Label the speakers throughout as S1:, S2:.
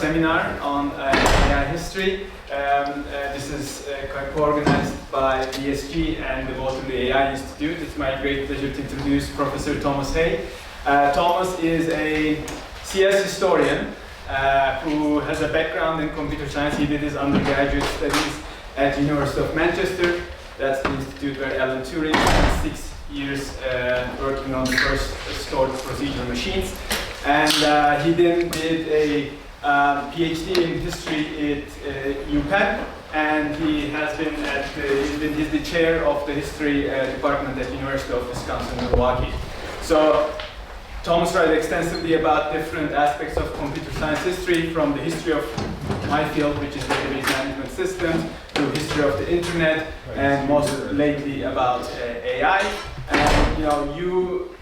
S1: seminar on AI history. This is co-organized by ESG and the Waterloo AI Institute. It's my great pleasure to introduce Professor Thomas Haigh. Thomas is a CS historian who has a background in computer science. He did his undergraduate studies at the University of Manchester. That's the institute where Alan Turing spent 6 years working on the first stored procedural machines. And he then did a Ph.D. in history at UPenn, and he has been he's the chair of the history department at University of Wisconsin-Milwaukee. So Thomas writes extensively about different aspects of computer science history, from the history of my field, which is database management systems, to history of the internet, and most lately about AI. And you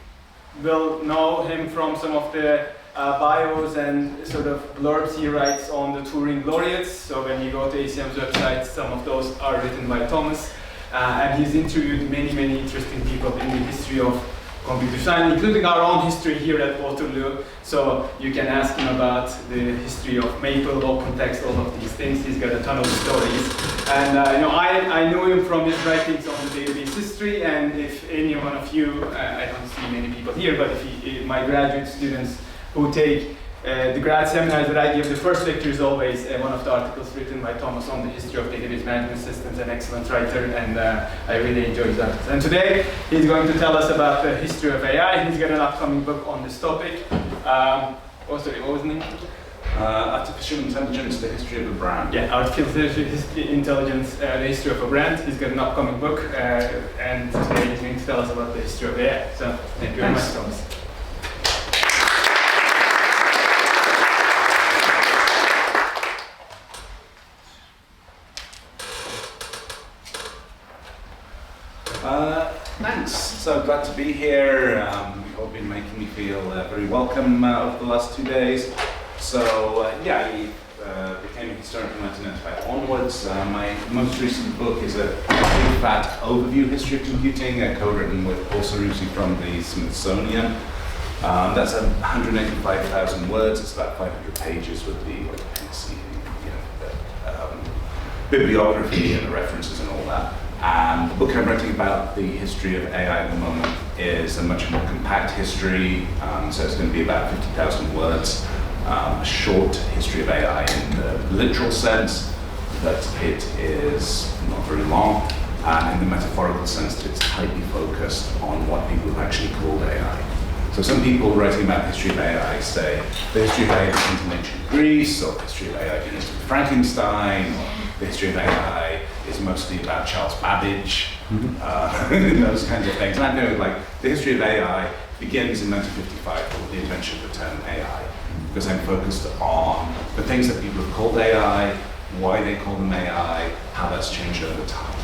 S1: will know him from some of the bios and sort of blurbs he writes on the Turing laureates. So when you go to ACM's website, some of those are written by Thomas. And he's interviewed many interesting people in the history of computer science, including our own history here at Waterloo. So you can ask him about the history of Maple, OpenText, all of these things. He's got a ton of stories. And I knew him from his writings on the database history. And if any one of you, I don't see many people here, but if my graduate students who take the grad seminars that I give, the first lecture is always one of the articles written by Thomas on the history of database management systems, an excellent writer, and I really enjoy his articles. And today, he's going to tell us about the history of AI. He's got an upcoming book on this topic. What was the name?
S2: Artificial Intelligence, the History of a Brand.
S1: Yeah, Artificial Intelligence, the History of a Brand. He's got an upcoming book, and today he's going to tell us about the history of AI. So, thank you very much, Thomas.
S2: Thanks. So glad to be here. You've all been making me feel very welcome over the last 2 days. So I became a historian from 1995 onwards. My most recent book is a big fat overview history of computing, co-written with Paul Cerruti from the Smithsonian. That's 185,000 words. It's about 500 pages with the bibliography and the references and all that. And the book I'm writing about the history of AI at the moment is a much more compact history, so it's going to be about 50,000 words, a short history of AI in the literal sense, that it is not very long, and in the metaphorical sense that it's tightly focused on what people have actually called AI. So some people writing about the history of AI say the history of AI begins in ancient Greece, or the history of AI begins with Frankenstein, or the history of AI is mostly about Charles Babbage, those kinds of things. And I know, the history of AI begins in 1955 with the invention of the term AI, because I'm focused on the things that people have called AI, why they call them AI, how that's changed over time.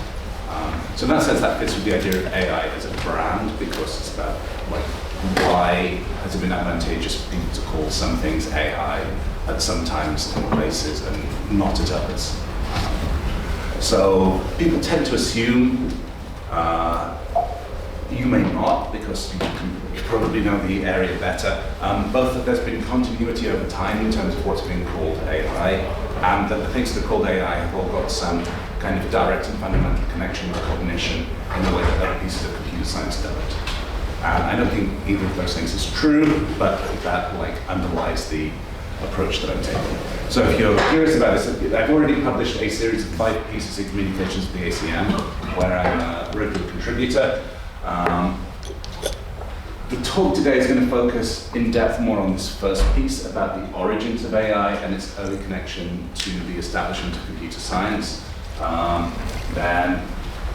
S2: So in that sense, that fits with the idea of AI as a brand, because it's about why has it been advantageous for people to call some things AI at some times and places and not at others. So people tend to assume, you may not, because you probably know the area better, both that there's been continuity over time in terms of what's being called AI, and that the things that are called AI have all got some kind of direct and fundamental connection with cognition in the way that other pieces of computer science don't. I don't think either of those things is true, but that underlies the approach that I'm taking. So if you're curious about this, I've already published a series of 5 pieces in Communications for the ACM, where I'm a regular contributor. The talk today is going to focus in depth more on this first piece about the origins of AI and its early connection to the establishment of computer science. Then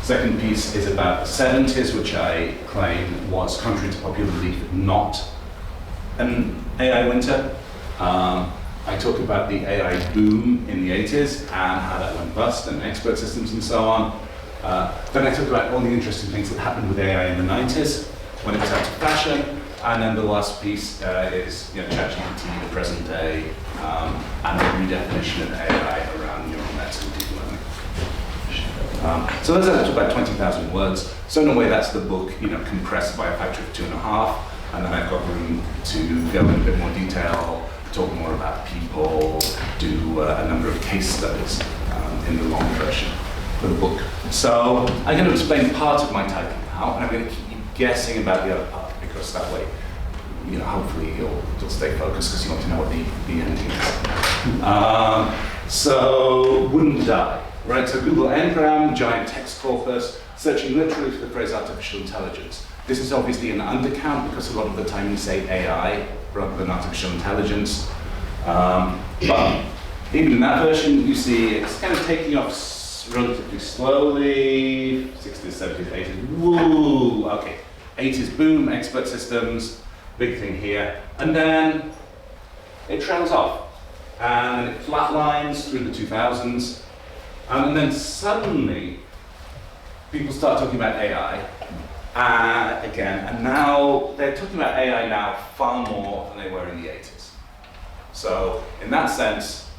S2: second piece is about the 70s, which I claim was, contrary to popular belief, not an AI winter. I talk about the AI boom in the 80s and how that went bust, and expert systems and so on. Then I talk about all the interesting things that happened with AI in the 90s, when it was out of fashion. And then the last piece is ChatGPT, the present day, and the redefinition of AI around neural nets and deep learning. So those are about 20,000 words. So in a way, that's the book, compressed by a factor of 2.5. And then I've got room to go in a bit more detail, talk more about people, do a number of case studies in the long version of the book. So I'm going to explain part of my title now, and I'm going to keep you guessing about the other part, because that way, hopefully you'll stay focused because you want to know what the ending is. So, wouldn't die, right? So Google Ngram, giant text corpus, searching literally for the phrase artificial intelligence. This is obviously an undercount because a lot of the time we say AI rather than artificial intelligence. But even in that version, you see it's kind of taking off relatively slowly. 60s, 70s, 80s, woo! Okay, 80s boom, expert systems, big thing here. And then it trails off. And it flatlines through the 2000s. And then suddenly, people start talking about AI again. And now, they're talking about AI now far more than they were in the 80s. So, in that sense,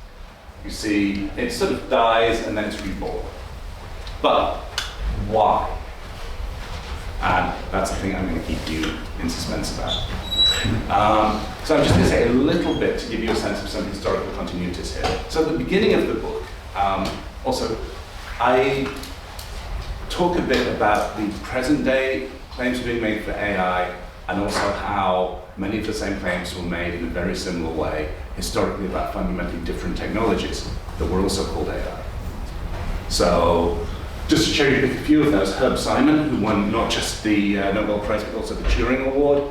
S2: you see, it sort of dies and then it's reborn. But why? And that's the thing I'm going to keep you in suspense about. So I'm just going to say a little bit to give you a sense of some historical continuities here. So at the beginning of the book, also, I talk a bit about the present day claims being made for AI, and also how many of the same claims were made in a very similar way historically about fundamentally different technologies that were also called AI. So, just to cherry pick a few of those, Herb Simon, who won not just the Nobel Prize but also the Turing Award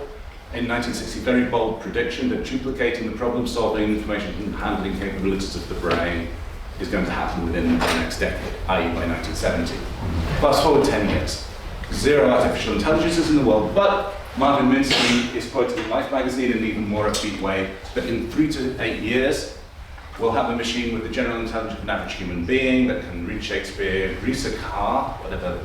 S2: in 1960, very bold prediction that duplicating the problem-solving, information handling capabilities of the brain is going to happen within the next decade, i.e. by 1970. Fast forward 10 years. Zero artificial intelligences in the world, but Marvin Minsky is quoted in Life magazine in an even more upbeat way that in 3 to 8 years, we'll have a machine with the general intelligence of an average human being that can read Shakespeare, grease a car, whatever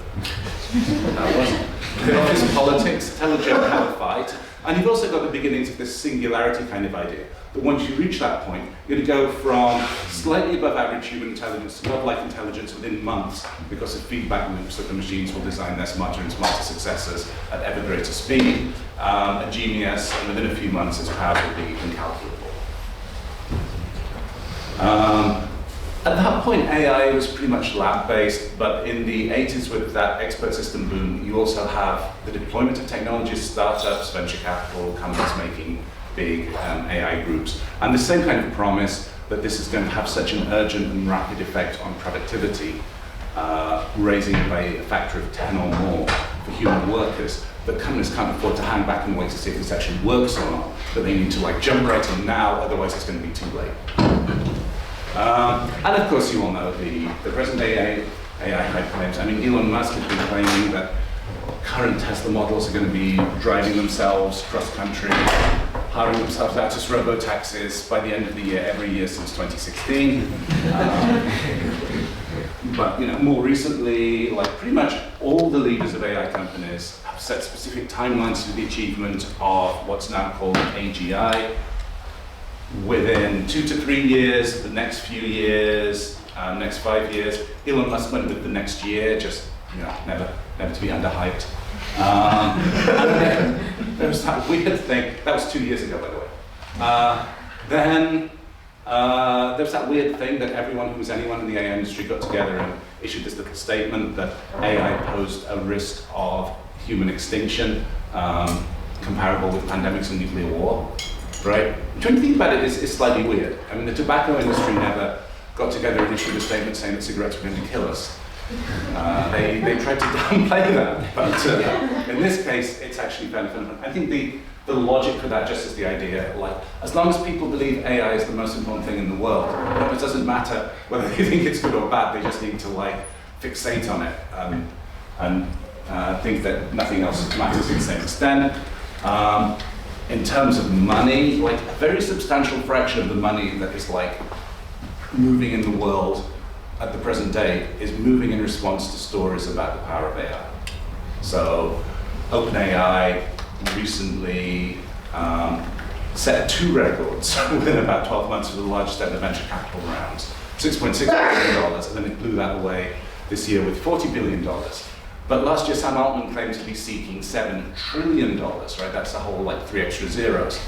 S2: that was, the office politics, tell a joke, have a fight. And you've also got the beginnings of this singularity kind of idea. But once you reach that point, you're going to go from slightly above average human intelligence to godlike intelligence within months because of feedback loops that the machines will design their smarter and smarter successors at ever greater speed. A genius, and within a few months, its power will be incalculable. At that point, AI was pretty much lab-based, but in the 80s with that expert system boom, you also have the deployment of technologies, startups, venture capital, companies making big AI groups, and the same kind of promise that this is going to have such an urgent and rapid effect on productivity, raising it by a factor of 10 or more for human workers, that companies can't afford to hang back and wait to see if this actually works or not, but they need to jump right in now, otherwise it's going to be too late. And of course, you all know the present day AI hype claims. I mean, Elon Musk has been claiming that current Tesla models are going to be driving themselves cross-country, hiring themselves out as robo-taxis by the end of the year, every year since 2016. But more recently, pretty much all the leaders of AI companies have set specific timelines for the achievement of what's now called AGI. Within 2 to 3 years, the next few years, next 5 years. Elon Musk went with the next year, just never to be underhyped. And then there was that weird thing. That was 2 years ago, by the way. Then there was that weird thing that everyone who was anyone in the AI industry got together and issued this little statement that AI posed a risk of human extinction, comparable with pandemics and nuclear war. Right? Trying to think about it is slightly weird. I mean, the tobacco industry never got together and issued a statement saying that cigarettes were going to kill us. They tried to downplay that, but in this case, it's actually fairly fundamental. I think the logic for that just is the idea, as long as people believe AI is the most important thing in the world, it doesn't matter whether they think it's good or bad, they just need to fixate on it and think that nothing else matters to the same extent. In terms of money, a very substantial fraction of the money that is moving in the world at the present day is moving in response to stories about the power of AI. So OpenAI recently set 2 records within about 12 months for the largest ever venture capital rounds, $6.6 billion, and then it blew that away this year with $40 billion. But last year, Sam Altman claimed to be seeking $7 trillion, right? That's a whole, like, 3 extra zeros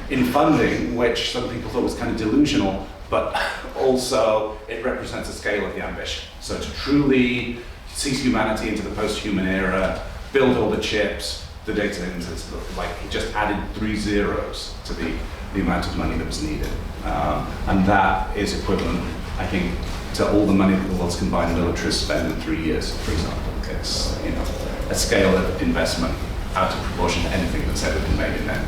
S2: in funding, which some people thought was kind of delusional, but also it represents the scale of the ambition. So to truly seize humanity into the post-human era, build all the chips, the data centers, like, he just added 3 zeros to the amount of money that was needed. And that is equivalent, I think, to all the money that the world's combined militaries spend in 3 years, for example. It's, you know, a scale of investment out of proportion to anything that's ever been made in there,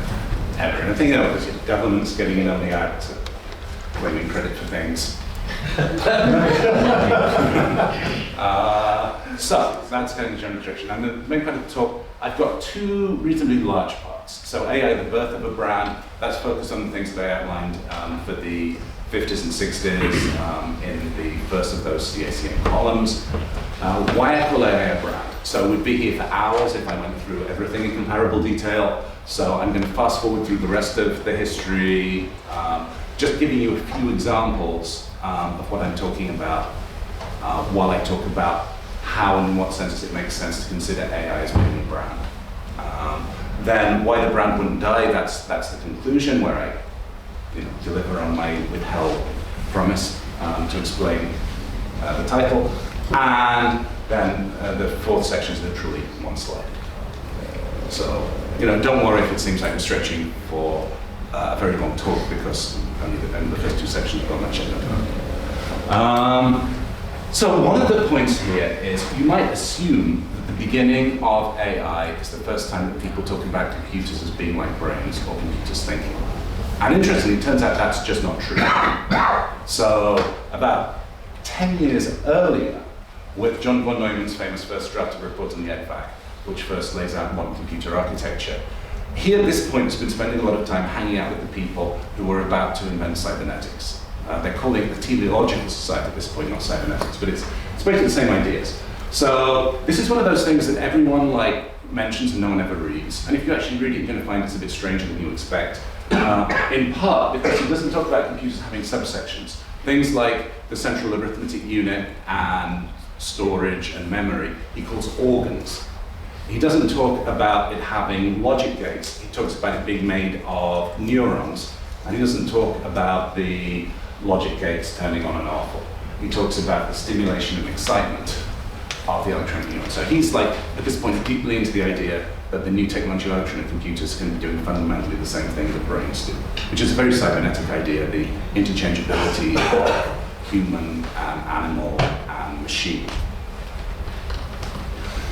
S2: ever. And I think, you know, because government's getting in on the act, claiming credit for things. So that's going in the general direction. And the main part of the talk, I've got 2 reasonably large parts. So AI, the birth of a brand, that's focused on the things that I outlined for the 50s and 60s in the first of those CACM columns. Why I call AI a brand? So we'd be here for hours if I went through everything in comparable detail. So I'm going to fast forward through the rest of the history, just giving you a few examples of what I'm talking about while I talk about how and in what senses it makes sense to consider AI as being a brand. Then why the brand wouldn't die, that's the conclusion where I deliver on my withheld promise to explain the title. And then the 4th section is literally 1 slide. So, don't worry if it seems like I'm stretching for a very long talk, because only the first 2 sections have got much in them. So one of the points here is you might assume that the beginning of AI is the first time that people talk about computers as being like brains or computers thinking. And interestingly, it turns out that's just not true. So about 10 years earlier, with John von Neumann's famous first draft of a report on the EDVAC, which first lays out modern computer architecture, he at this point has been spending a lot of time hanging out with the people who were about to invent cybernetics. They're calling it the Teleological Society at this point, not cybernetics, but it's basically the same ideas. So this is one of those things that everyone mentions and no one ever reads. And if you actually read it, you're going to find it's a bit stranger than you expect. In part because he doesn't talk about computers having subsections. Things like the central arithmetic unit and storage and memory, he calls organs. He doesn't talk about it having logic gates. He talks about it being made of neurons. And he doesn't talk about the logic gates turning on and off. He talks about the stimulation and excitement of the electronic neuron. So he's at this point, deeply into the idea that the new technology of electronic computers can be doing fundamentally the same thing that brains do, which is a very cybernetic idea, the interchangeability of human and animal and machine.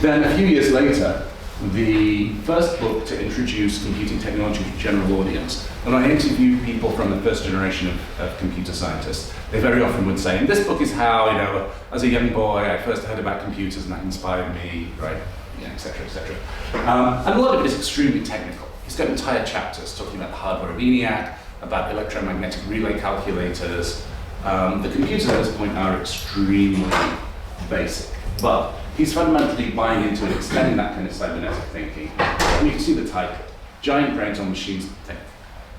S2: Then a few years later, the first book to introduce computing technology to the general audience, when I interviewed people from the first generation of computer scientists, they very often would say, and this book is how, as a young boy, I first heard about computers and that inspired me, right, et cetera, et cetera. And a lot of it is extremely technical. He's got entire chapters talking about the hardware of ENIAC, about electromagnetic relay calculators. The computers at this point are extremely basic, but he's fundamentally buying into and extending that kind of cybernetic thinking. And you can see the title, Giant Brains on Machines That Think.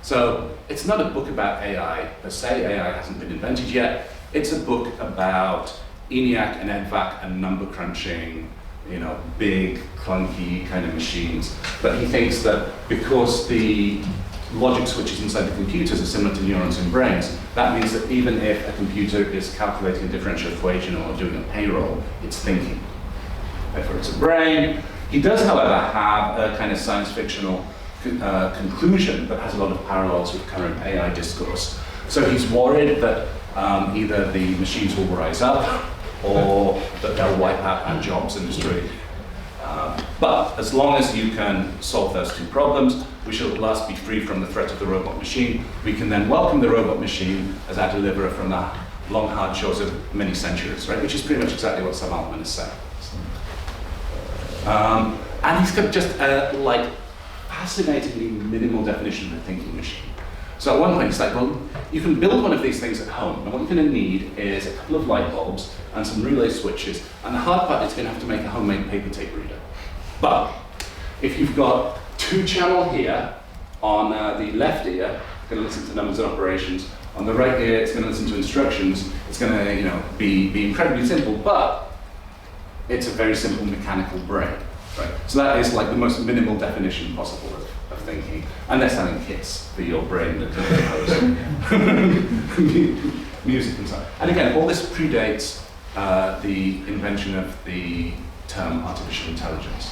S2: So it's not a book about AI per se. AI hasn't been invented yet. It's a book about ENIAC and EDVAC and number crunching, big, clunky kind of machines. But he thinks that because the logic switches inside the computers are similar to neurons in brains, that means that even if a computer is calculating a differential equation or doing a payroll, it's thinking. Therefore, it's a brain. He does, however, have a kind of science fictional conclusion that has a lot of parallels with current AI discourse. So he's worried that either the machines will rise up or that they'll wipe out our jobs and destroy. But as long as you can solve those 2 problems, we shall at last be free from the threat of the robot machine. We can then welcome the robot machine as our deliverer from the long, hard shores of many centuries, right? Which is pretty much exactly what Sam Altman is saying. And he's got just a fascinatingly minimal definition of a thinking machine. So at one point he's like, well, you can build one of these things at home, and what you're going to need is a couple of light bulbs and some relay switches, and the hard part is going to have to make a homemade paper tape reader. But if you've got 2-channel here on the left ear, it's going to listen to numbers and operations. On the right ear, it's going to listen to instructions. It's going to, be incredibly simple, but it's a very simple mechanical brain, right? So that is like the most minimal definition possible of thinking. And they're selling kits for your brain that compose music and so on. And again, all this predates the invention of the term artificial intelligence.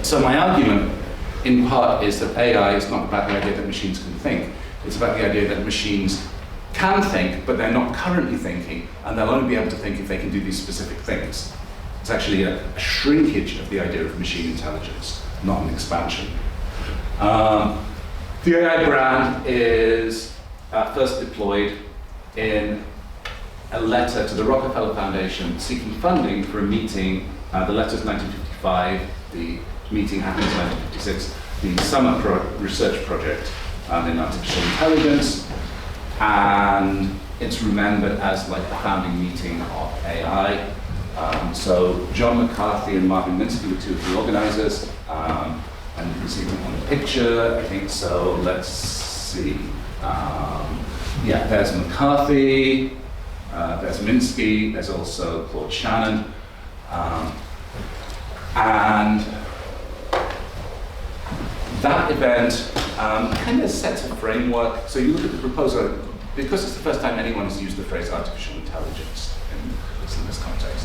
S2: So my argument, in part, is that AI is not about the idea that machines can think. It's about the idea that machines can think, but they're not currently thinking, and they'll only be able to think if they can do these specific things. It's actually a shrinkage of the idea of machine intelligence, not an expansion. The AI brand is first deployed in a letter to the Rockefeller Foundation seeking funding for a meeting. The letter's 1955, the meeting happens in 1956, the summer research project in artificial intelligence, and it's remembered as like the founding meeting of AI. So John McCarthy and Marvin Minsky were two of the organizers, and you can see them on the picture, I think so. Let's see. Yeah, there's McCarthy, there's Minsky, there's also Claude Shannon, and that event kind of sets a framework. So you look at the proposal, because it's the first time anyone has used the phrase artificial intelligence in this context,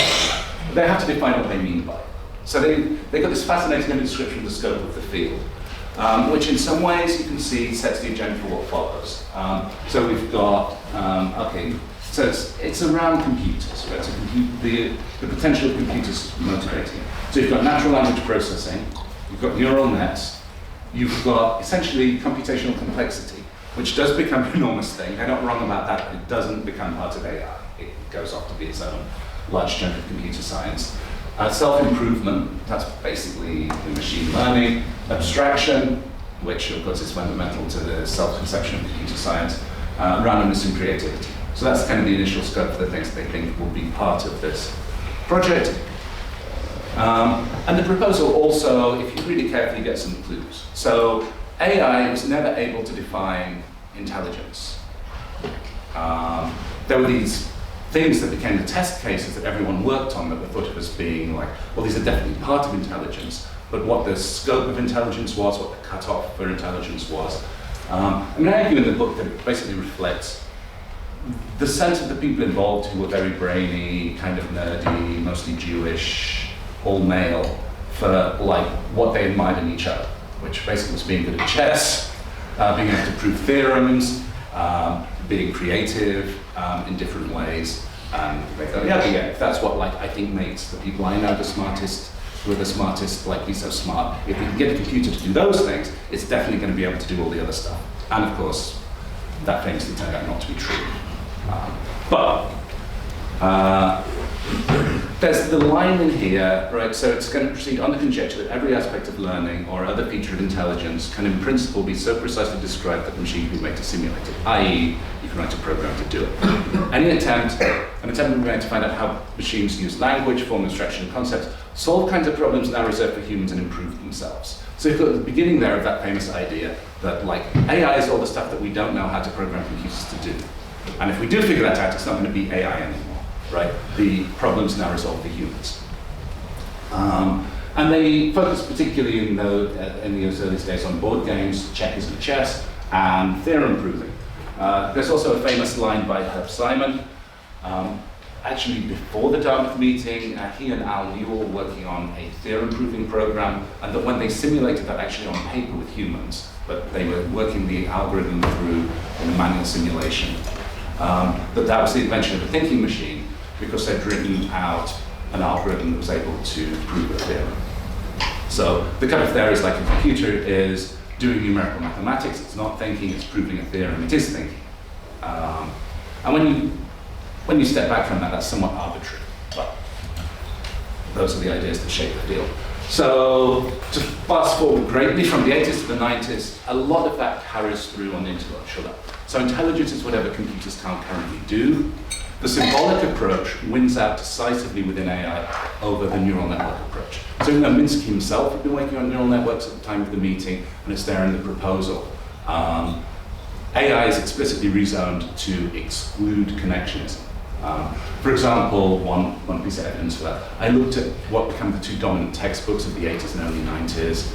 S2: they have to define what they mean by it. So they got this fascinating description of the scope of the field, which in some ways you can see sets the agenda for what follows. So we've got, okay, so it's around computers, right? So the potential of computers motivating. So you've got natural language processing, you've got neural nets, you've got essentially computational complexity, which does become an enormous thing. They're not wrong about that, but it doesn't become part of AI. It goes off to be its own large chunk of computer science. Self-improvement, that's basically the machine learning. Abstraction, which of course is fundamental to the self-conception of computer science. Randomness and creativity. So that's kind of the initial scope of the things they think will be part of this project. And the proposal also, if you read it carefully, gets some clues. So AI was never able to define intelligence. There were these things that became the test cases that everyone worked on that were thought of as being like, well, these are definitely part of intelligence, but what the scope of intelligence was, what the cutoff for intelligence was. I mean, I argue in the book that it basically reflects the sense of the people involved who were very brainy, kind of nerdy, mostly Jewish, all male, for like what they admired in each other, which basically was being good at chess, being able to prove theorems, being creative in different ways. And they go, yeah, if that's what like I think makes the people I know the smartest, who are the smartest, like be so smart. If we can get a computer to do those things, it's definitely going to be able to do all the other stuff. And of course, that famously turned out not to be true. There's the line in here, right? So it's going to proceed on the conjecture that every aspect of learning or other feature of intelligence can in principle be so precisely described that the machine can be made to simulate it, i.e. you can write a program to do it. An attempt will be made to find out how machines use language, form abstraction and concepts, solve kinds of problems now reserved for humans and improve themselves. So you've got the beginning there of that famous idea that like AI is all the stuff that we don't know how to program computers to do. And if we do figure that out, it's not going to be AI anymore, right? The problem's now resolved for humans. And they focus particularly in those earliest days on board games, checkers and chess, and theorem proving. There's also a famous line by Herb Simon. Actually, before the Dartmouth meeting, he and Al Newell were working on a theorem proving program, and that when they simulated that actually on paper with humans, but they were working the algorithm through in a manual simulation, that was the invention of a thinking machine, because they'd written out an algorithm that was able to prove a theorem. So the kind of there is like a computer is doing numerical mathematics, it's not thinking, it's proving a theorem, it is thinking. And when you step back from that, that's somewhat arbitrary, but those are the ideas that shape the field. So to fast forward greatly from the 80s to the 90s, a lot of that carries through on the intellectual level. So intelligence is whatever computers can't currently do. The symbolic approach wins out decisively within AI over the neural network approach. So even though Minsky himself had been working on neural networks at the time of the meeting, and it's there in the proposal, AI is explicitly rezoned to exclude connectionism. For example, one piece of evidence for that, I looked at what became the two dominant textbooks of the 80s and early 90s,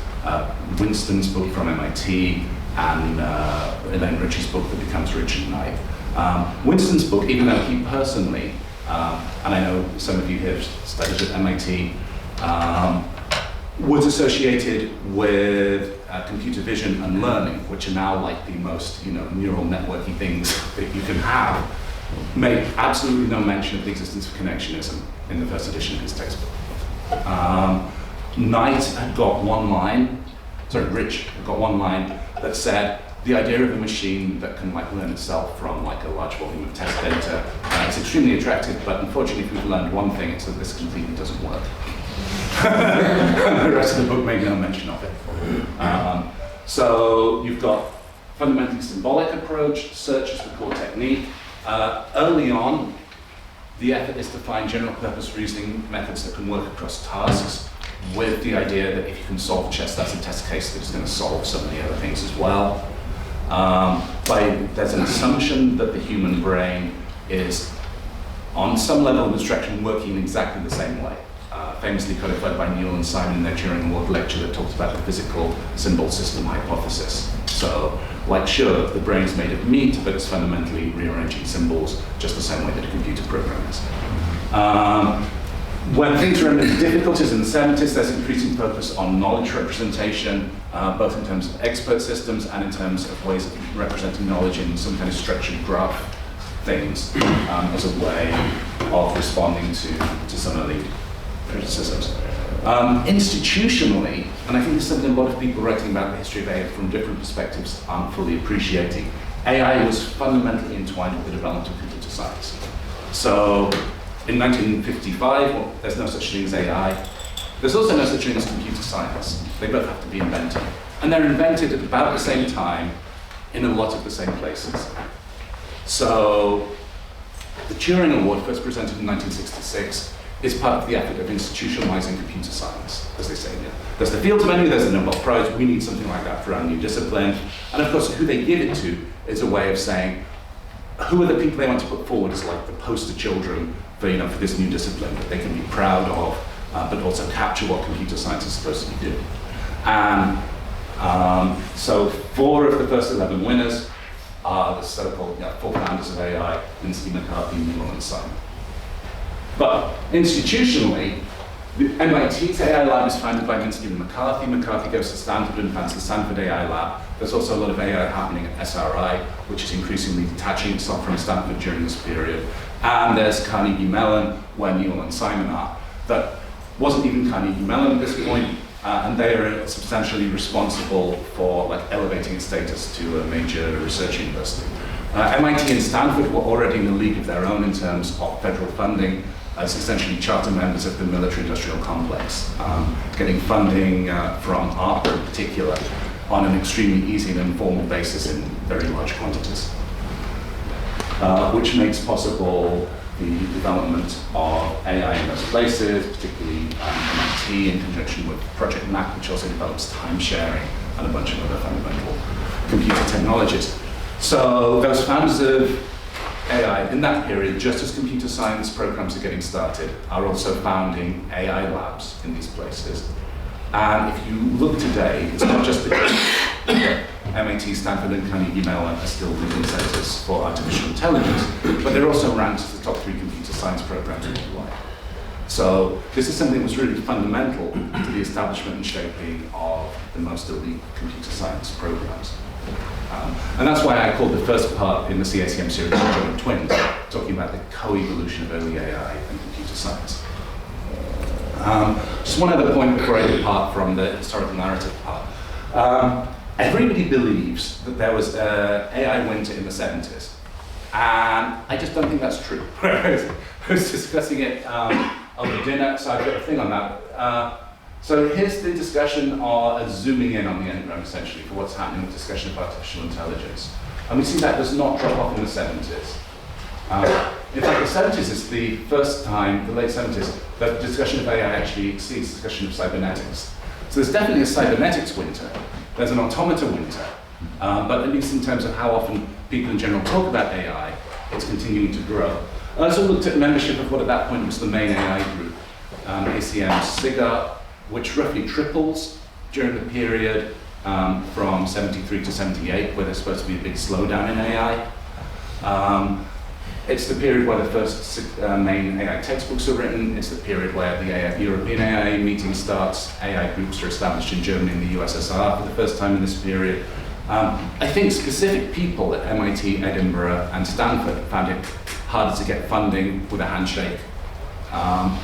S2: Winston's book from MIT and Elaine Ritchie's book that becomes Rich at Night. Winston's book, even though he personally, and I know some of you here studied at MIT, was associated with computer vision and learning, which are now like the most neural networky things that you can have, made absolutely no mention of the existence of connectionism in the first edition of his textbook. Knight had got one line, Rich had got one line that said, the idea of a machine that can learn itself from a large volume of test data is extremely attractive, but unfortunately if we've learned one thing, it's that this completely doesn't work. The rest of the book made no mention of it. So you've got fundamentally symbolic approach, search is the core technique. Early on, the effort is to find general purpose reasoning methods that can work across tasks, with the idea that if you can solve chess, that's a test case that is going to solve so many other things as well. There's an assumption that the human brain is, on some level of abstraction, working exactly the same way. Famously codified by Neil and Simon in their Turing Award lecture that talks about the physical symbol system hypothesis. So, sure, the brain's made of meat, but it's fundamentally rearranging symbols just the same way that a computer program is. When things were into difficulties in the 70s, there's increasing focus on knowledge representation, both in terms of expert systems and in terms of ways of representing knowledge in some kind of structured graph things as a way of responding to some of the criticisms. Institutionally, and I think this is something a lot of people writing about the history of AI from different perspectives aren't fully appreciating, AI was fundamentally entwined with the development of computer science. So, in 1955, there's no such thing as AI. There's also no such thing as computer science. They both have to be invented. And they're invented at about the same time in a lot of the same places. So the Turing Award, first presented in 1966, is part of the effort of institutionalizing computer science, as they say here. There's the Fields Menu, there's the Nobel Prize, we need something like that for our new discipline. And of course, who they give it to is a way of saying, who are the people they want to put forward as the poster children for this new discipline that they can be proud of, but also capture what computer science is supposed to be doing. And so 4 of the first 11 winners are the so-called 4 founders of AI, Lindsay, McCarthy, Neil, and Simon. But institutionally, the MIT's AI lab is founded by Lindsay and McCarthy. McCarthy goes to Stanford and founds the Stanford AI lab. There's also a lot of AI happening at SRI, which is increasingly detaching itself from Stanford during this period. And there's Carnegie Mellon, where Neil and Simon are. That wasn't even Carnegie Mellon at this point, and they are substantially responsible for elevating its status to a major research university. MIT and Stanford were already in a league of their own in terms of federal funding, as essentially charter members of the military-industrial complex, getting funding from ARPA in particular on an extremely easy and informal basis in very large quantities, which makes possible the development of AI in those places, particularly MIT in conjunction with Project Mac, which also develops time sharing and a bunch of other fundamental computer technologies. So those founders of AI in that period, just as computer science programs are getting started, are also founding AI labs in these places. And if you look today, it's not just that MIT, Stanford, and Carnegie Mellon are still leading centers for artificial intelligence, but they're also ranked as the top 3 computer science programs worldwide. So this is something that's really fundamental to the establishment and shaping of the most elite computer science programs. And that's why I called the first part in the CACM series Joint Twins, talking about the co-evolution of early AI and computer science. Just one other point before I depart from the historical narrative part. Everybody believes that there was an AI winter in the 70s, and I just don't think that's true. I was discussing it over dinner, so I've got a thing on that. So here's the discussion, or zooming in on the engram essentially, for what's happening with discussion of artificial intelligence. And we see that does not drop off in the 70s. In fact, the 70s is the first time, the late 70s, that the discussion of AI actually exceeds discussion of cybernetics. So there's definitely a cybernetics winter. There's an automata winter. But at least in terms of how often people in general talk about AI, it's continuing to grow. I also looked at membership of what at that point was the main AI group, ACM SIGA, which roughly triples during the period from 73 to 78, where there's supposed to be a big slowdown in AI. It's the period where the first main AI textbooks are written. It's the period where the European AI meeting starts. AI groups are established in Germany and the USSR for the first time in this period. I think specific people at MIT, Edinburgh, and Stanford found it harder to get funding with a handshake. And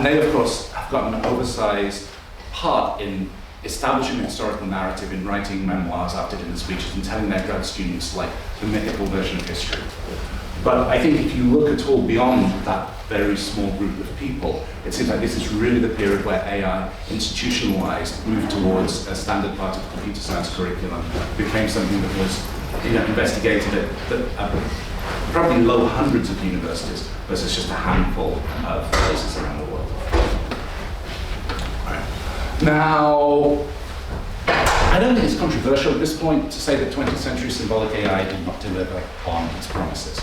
S2: they, of course, have got an oversized part in establishing a historical narrative, in writing memoirs after dinner speeches and telling their grad students like the mythical version of history. But I think if you look at all beyond that very small group of people, it seems like this is really the period where AI, institutionalized, moved towards a standard part of computer science curriculum, became something that was investigated at probably low hundreds of universities versus just a handful of places around the world. Now, I don't think it's controversial at this point to say that 20th century symbolic AI did not deliver on its promises.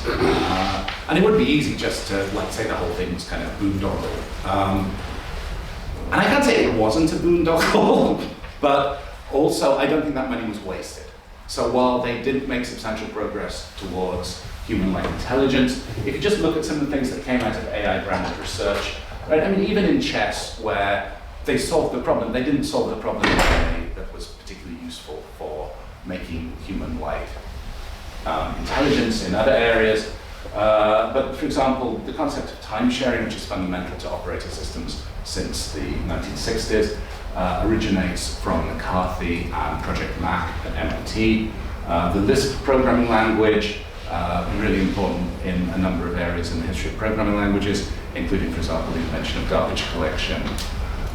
S2: And it would be easy just to say the whole thing was kind of boondoggle. And I can't say it wasn't a boondoggle, but also I don't think that money was wasted. So while they didn't make substantial progress towards human-like intelligence, if you just look at some of the things that came out of AI-branded research, right? I mean, even in chess, where they solved the problem, they didn't solve the problem in a way that was particularly useful for making human-like intelligence in other areas. But for example, the concept of time sharing, which is fundamental to operating systems since the 1960s, originates from McCarthy and Project Mac at MIT. The Lisp programming language, really important in a number of areas in the history of programming languages, including, for example, the invention of garbage collection.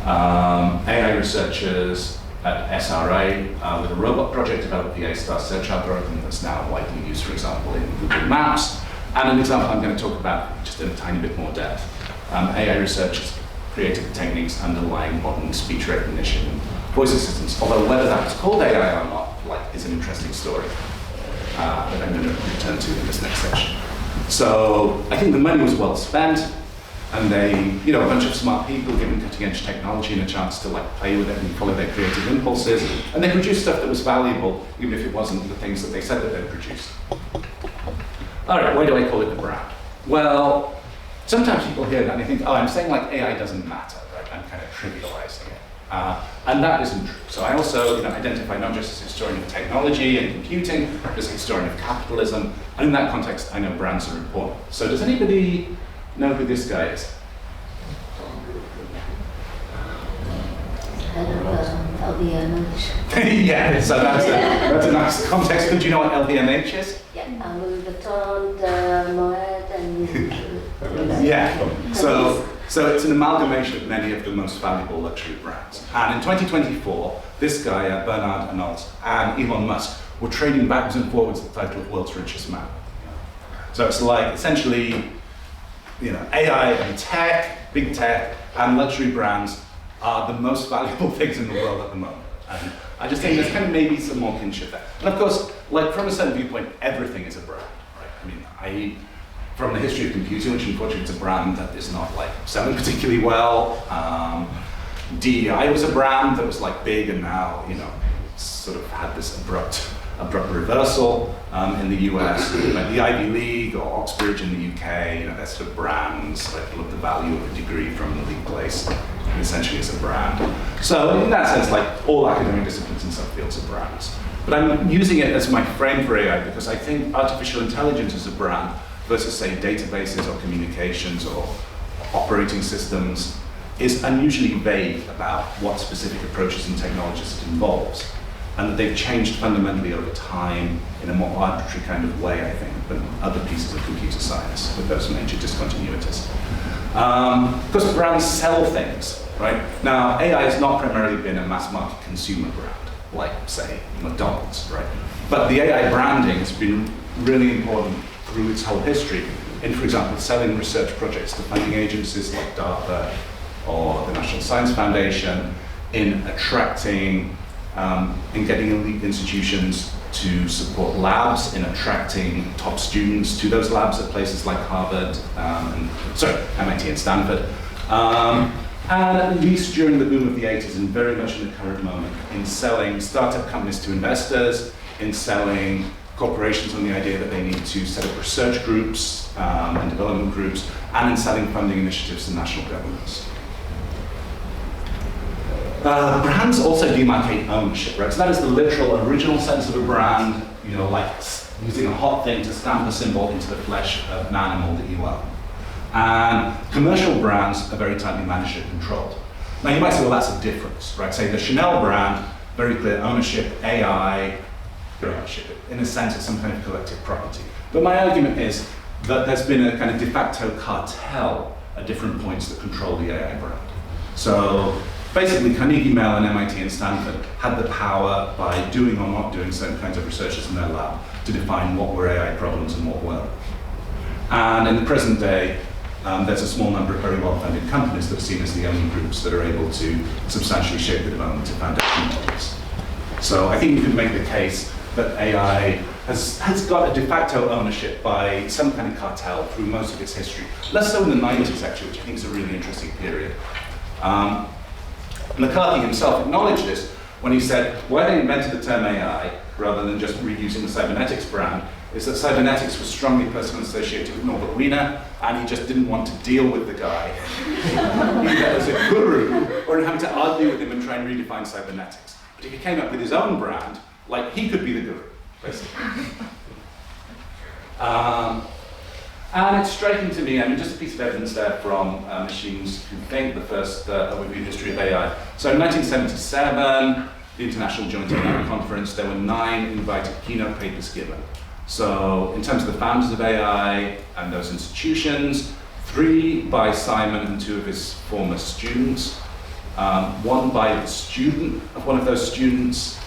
S2: AI researchers at SRA with a robot project developed the A-star search algorithm that's now widely used, for example, in Google Maps. And an example I'm going to talk about just in a tiny bit more depth. AI researchers created the techniques underlying modern speech recognition and voice assistants, although whether that's called AI or not is an interesting story that I'm going to return to in this next section. So I think the money was well spent. And they, a bunch of smart people given cutting-edge technology and a chance to play with it and follow their creative impulses. And they produced stuff that was valuable, even if it wasn't the things that they said that they'd produced. All right, why do I call it the brand? Well, sometimes people hear that and they think, oh, I'm saying AI doesn't matter, right? I'm kind of trivializing it. And that isn't true. So I also identify not just as a historian of technology and computing, but as a historian of capitalism. And in that context, I know brands are important. So does anybody know who this guy is? Yeah, so that's a nice context. Could you know what LVMH is?
S3: Yeah, Louis Vuitton, Moet, and
S2: yeah. So it's an amalgamation of many of the most valuable luxury brands. And in 2024, this guy, Bernard Arnault, and Elon Musk were trading backwards and forwards the title of world's richest man. So it's essentially, AI and tech, big tech, and luxury brands are the most valuable things in the world at the moment. And I just think there's kind of maybe some more kinship there. And of course, from a certain viewpoint, everything is a brand, right? I mean, from the history of computing, which unfortunately is a brand that is not selling particularly well. DEI was a brand that was big and now, sort of had this abrupt reversal in the US. The Ivy League or Oxbridge in the UK, they're sort of brands, look the value of a degree from an elite place, and essentially it's a brand. So in that sense, all academic disciplines in some fields are brands. But I'm using it as my frame for AI because I think artificial intelligence is a brand versus, say, databases or communications or operating systems is unusually vague about what specific approaches and technologies it involves. And that they've changed fundamentally over time in a more arbitrary kind of way, I think, than other pieces of computer science with those major discontinuities. Because brands sell things, right? Now, AI has not primarily been a mass market consumer brand, say, McDonald's, right? But the AI branding has been really important through its whole history in, for example, selling research projects to funding agencies like DARPA or the National Science Foundation, in attracting in getting elite institutions to support labs, in attracting top students to those labs at places like Harvard, MIT and Stanford. And at least during the boom of the 80s and very much in the current moment, in selling startup companies to investors, in selling corporations on the idea that they need to set up research groups and development groups, and in selling funding initiatives to national governments. Brands also demarcate ownership, right? So that is the literal original sense of a brand, you know, like using a hot thing to stamp a symbol into the flesh of an animal that you own. And commercial brands are very tightly managed and controlled. Now you might say, well, that's a difference, right? Say the Chanel brand, very clear ownership, AI, ownership. In a sense, it's some kind of collective property. But my argument is that there's been a kind of de facto cartel at different points that control the AI brand. So basically, Carnegie Mellon, MIT, and Stanford had the power, by doing or not doing certain kinds of researches in their lab, to define what were AI problems and what weren't. And in the present day, there's a small number of very well-funded companies that are seen as the only groups that are able to substantially shape the development of foundation models. So I think you could make the case that AI has got a de facto ownership by some kind of cartel through most of its history. Less so in the 90s, actually, which I think is a really interesting period. McCarthy himself acknowledged this when he said, why they invented the term AI rather than just reusing the cybernetics brand is that cybernetics was strongly personally associated with Norbert Wiener, and he just didn't want to deal with the guy, either as a guru or in having to argue with him and try and redefine cybernetics. But if he came up with his own brand, like, he could be the guru, basically. And it's striking to me, I mean, just a piece of evidence there from Machines Who Think, the first overview history of AI. So in 1977, the International Joint AI Conference, there were 9 invited keynote papers given. So in terms of the founders of AI and those institutions, 3 by Simon and 2 of his former students, 1 by the student of one of those students,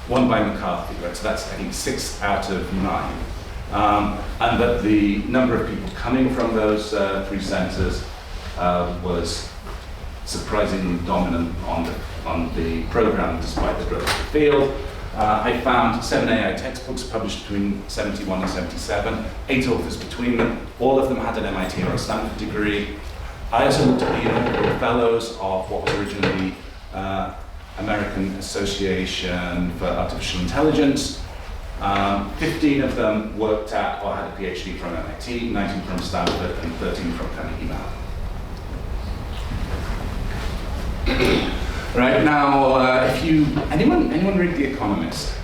S2: 1 by McCarthy, right? So that's, I think, 6 out of 9. And that the number of people coming from those 3 centers was surprisingly dominant on the program, despite the growth of the field. I found 7 AI textbooks published between 71 and 77, 8 authors between them. All of them had an MIT or a Stanford degree. I also looked at the inaugural fellows of what was originally American Association for Artificial Intelligence. 15 of them worked at or had a Ph.D. from MIT, 19 from Stanford, and 13 from Carnegie Mellon. Right now, anyone read The Economist?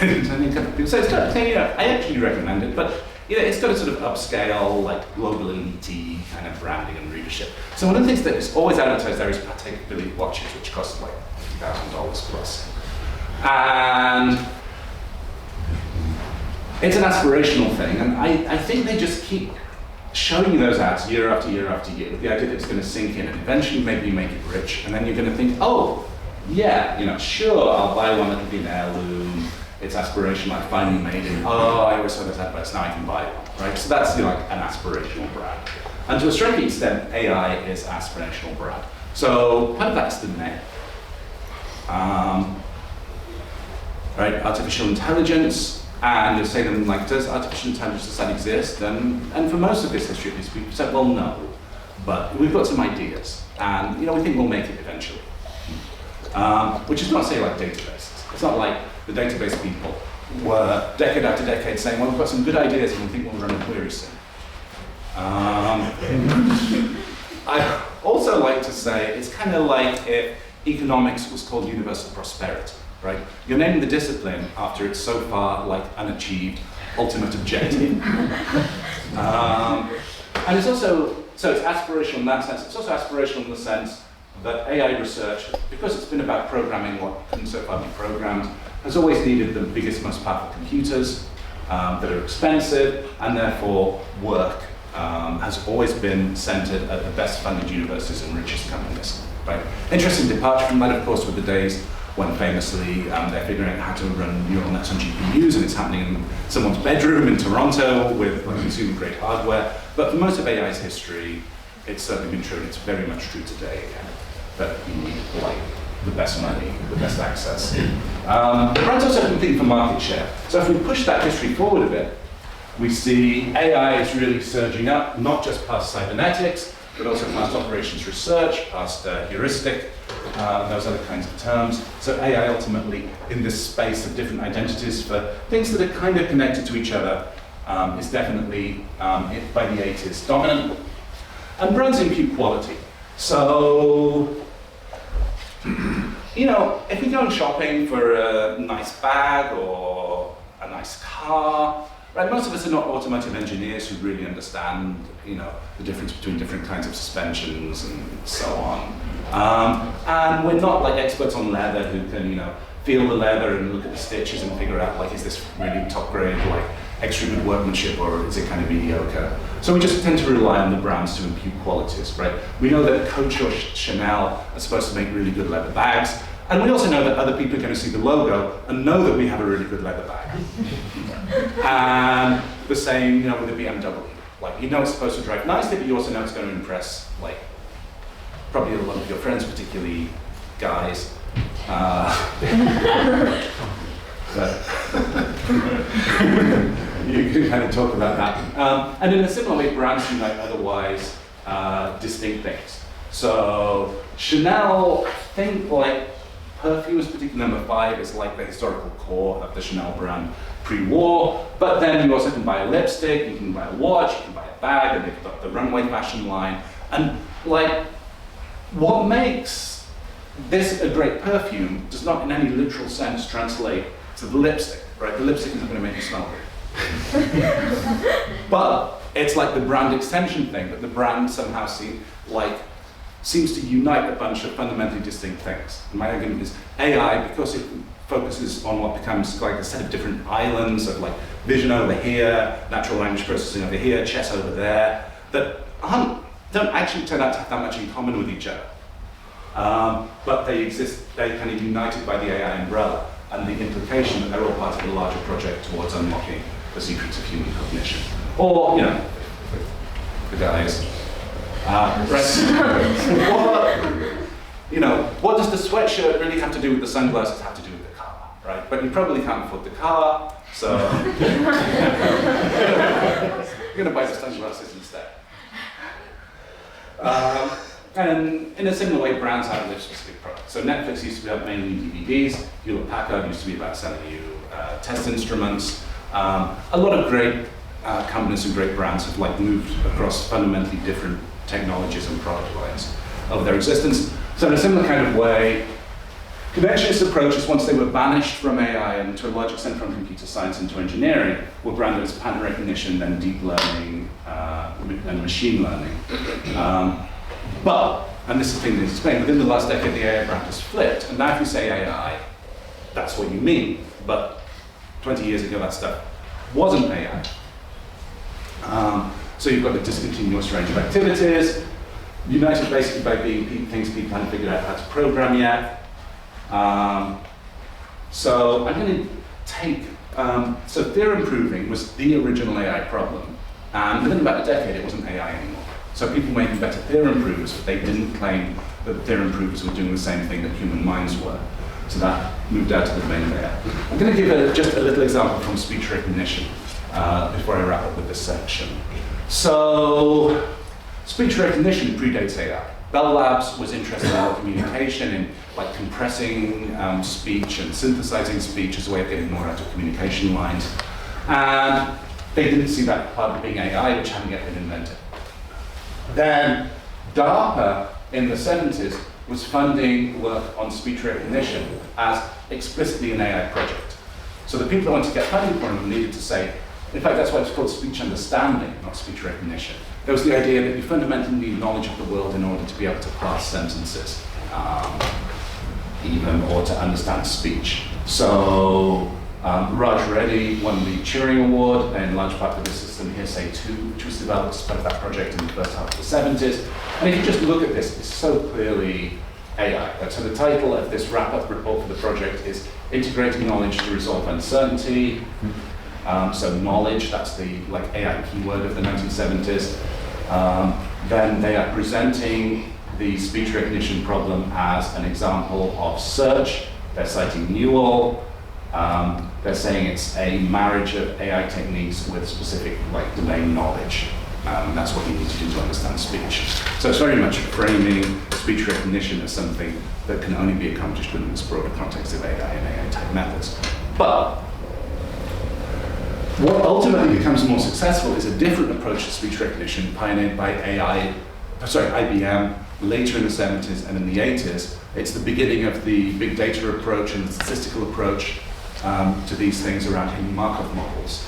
S2: So it's got, I actually recommend it, but it's got a sort of upscale, like global elite kind of branding and readership. So one of the things that is always advertised there is Patek Philippe watches, which cost like $50,000 plus. And it's an aspirational thing, and I think they just keep showing you those ads year after year after year with the idea that it's going to sink in, and eventually maybe you make it rich, and then you're going to think, oh, yeah, sure, I'll buy one that'll be an heirloom, it's aspirational, I finally made it, oh, I always saw those adverts, now I can buy one, right? So that's like an aspirational brand. And to a striking extent, AI is aspirational brand. So part of that's the name. Right, artificial intelligence, and you'll say to them, like, does artificial intelligence, does that exist? And for most of this history, at least, people said, well, no, but we've got some ideas, and we think we'll make it eventually. Which is not to say like databases. It's not like the database people were decade after decade saying, well, we've got some good ideas and we think we'll run a query soon. I also like to say, it's kind of like if economics was called universal prosperity. Right? You're naming the discipline after it's so far like unachieved ultimate objective. And it's also, so it's aspirational in that sense, it's also aspirational in the sense that AI research, because it's been about programming what couldn't so far be programmed, has always needed the biggest, most powerful computers that are expensive, and therefore work has always been centered at the best funded universities and richest companies. Right? Interesting departure from that, of course, with the days when famously they're figuring out how to run neural nets on GPUs, and it's happening in someone's bedroom in Toronto with consumer-grade hardware. But for most of AI's history, it's certainly been true, and it's very much true today again, that you need like the best money, the best access. Brands also compete for market share. So if we push that history forward a bit, we see AI is really surging up, not just past cybernetics, but also past operations research, past heuristic, those other kinds of terms. So AI ultimately, in this space of different identities for things that are kind of connected to each other, is definitely, by the 80s, dominant. And brands impute quality. So, you know, if you're going shopping for a nice bag or a nice car, right, most of us are not automotive engineers who really understand, you know, the difference between different kinds of suspensions and so on. And we're not like experts on leather who can, you know, feel the leather and look at the stitches and figure out, like, is this really top grade, like, extra good workmanship, or is it kind of mediocre? So we just tend to rely on the brands to impute qualities, right? We know that Coach or Chanel are supposed to make really good leather bags, and we also know that other people are going to see the logo and know that we have a really good leather bag. And the same, you know, with a BMW. Like, you know it's supposed to drive nicely, but you also know it's going to impress, like, probably a lot of your friends, particularly guys. But you can kind of talk about that. And in a similar way, brands unite otherwise distinct things. So Chanel, I think, like, perfumes, particularly number 5, is like the historical core of the Chanel brand pre-war. But then you also can buy a lipstick, you can buy a watch, you can buy a bag, and they've got the runway fashion line. And, like, what makes this a great perfume does not in any literal sense translate to the lipstick, right? The lipstick isn't going to make you smell good. But it's like the brand extension thing, that the brand somehow seems to unite a bunch of fundamentally distinct things. And my argument is AI, because it focuses on what becomes like a set of different islands of like vision over here, natural language processing over here, chess over there, that don't actually turn out to have that much in common with each other. But they exist, they're kind of united by the AI umbrella, and the implication that they're all part of a larger project towards unlocking the secrets of human cognition. Or, you know, the guys. What does the sweatshirt really have to do with the sunglasses have to do with the car, right? But you probably can't afford the car, so you're going to buy the sunglasses instead. And in a similar way, brands have their specific products. So Netflix used to be about mainly DVDs. Hewlett Packard used to be about selling you test instruments. A lot of great companies and great brands have like moved across fundamentally different technologies and product lines of their existence. So in a similar kind of way, connectionist approaches, once they were banished from AI and to a large extent from computer science into engineering, were branded as pattern recognition, then deep learning, and machine learning. But, and this is the thing that's explained, within the last decade the AI brand has flipped, and now if you say AI, that's what you mean. But 20 years ago that stuff wasn't AI. So you've got the discontinuous range of activities, united basically by being things people haven't figured out how to program yet. So I'm going to take, so theorem proving was the original AI problem, and within about a decade it wasn't AI anymore. So people making better theorem provers, but they didn't claim that theorem provers were doing the same thing that human minds were. So that moved out to the domain of AI. I'm going to give just a little example from speech recognition before I wrap up with this section. So speech recognition predates AI. Bell Labs was interested in communication, in like compressing speech and synthesizing speech as a way of getting more out of communication lines. And they didn't see that part of being AI, which hadn't yet been invented. Then DARPA in the 70s was funding work on speech recognition as explicitly an AI project. So the people that wanted to get funding for them needed to say, in fact, that's why it's called speech understanding, not speech recognition. There was the idea that you fundamentally need knowledge of the world in order to be able to parse sentences, even, or to understand speech. So Raj Reddy won the Turing Award, in large part for the system Hearsay 2, which was developed as part of that project in the first half of the 70s. And if you just look at this, it's so clearly AI. So the title of this wrap-up report for the project is Integrating Knowledge to Resolve Uncertainty. So knowledge, that's the like AI keyword of the 1970s. Then they are presenting the speech recognition problem as an example of search. They're citing Newell. They're saying it's a marriage of AI techniques with specific domain knowledge. That's what you need to do to understand speech. So it's very much framing speech recognition as something that can only be accomplished within this broader context of AI and AI type methods. But what ultimately becomes more successful is a different approach to speech recognition pioneered by IBM later in the 70s and in the 80s. It's the beginning of the big data approach and the statistical approach to these things around hidden Markov models.